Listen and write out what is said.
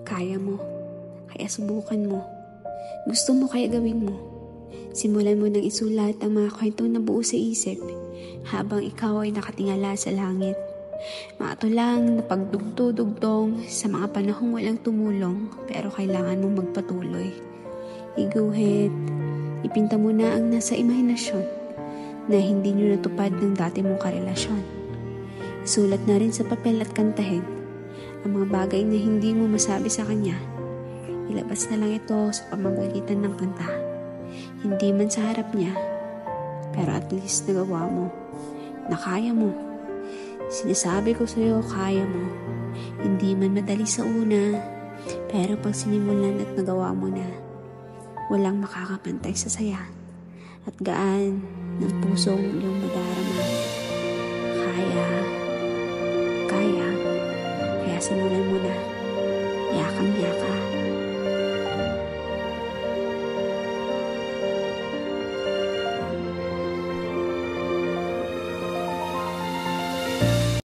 Kaya mo, kaya subukan mo. Gusto mo kaya gawin mo. Simulan mo nang isulat ang mga kwentong nabuo sa isip habang ikaw ay nakatingala sa langit. Mga tulang na pagdugto-dugtong sa mga panahong walang tumulong pero kailangan mong magpatuloy. Iguhit, ipinta mo na ang nasa imahinasyon na hindi nyo natupad ng dati mong karelasyon. Sulat na rin sa papel at kantahin ang mga bagay na hindi mo masabi sa kanya. Ilabas na lang ito sa pamamagitan ng kanta. Hindi man sa harap niya, pero at least nagawa mo, na kaya mo. Sinasabi ko sa'yo, kaya mo. Hindi man madali sa una, pero pag sinimulan at nagawa mo na, walang makakapantay sa saya at gaan ng pusong iyong madarama. Kaya simulan mo na. Yakang-yakan.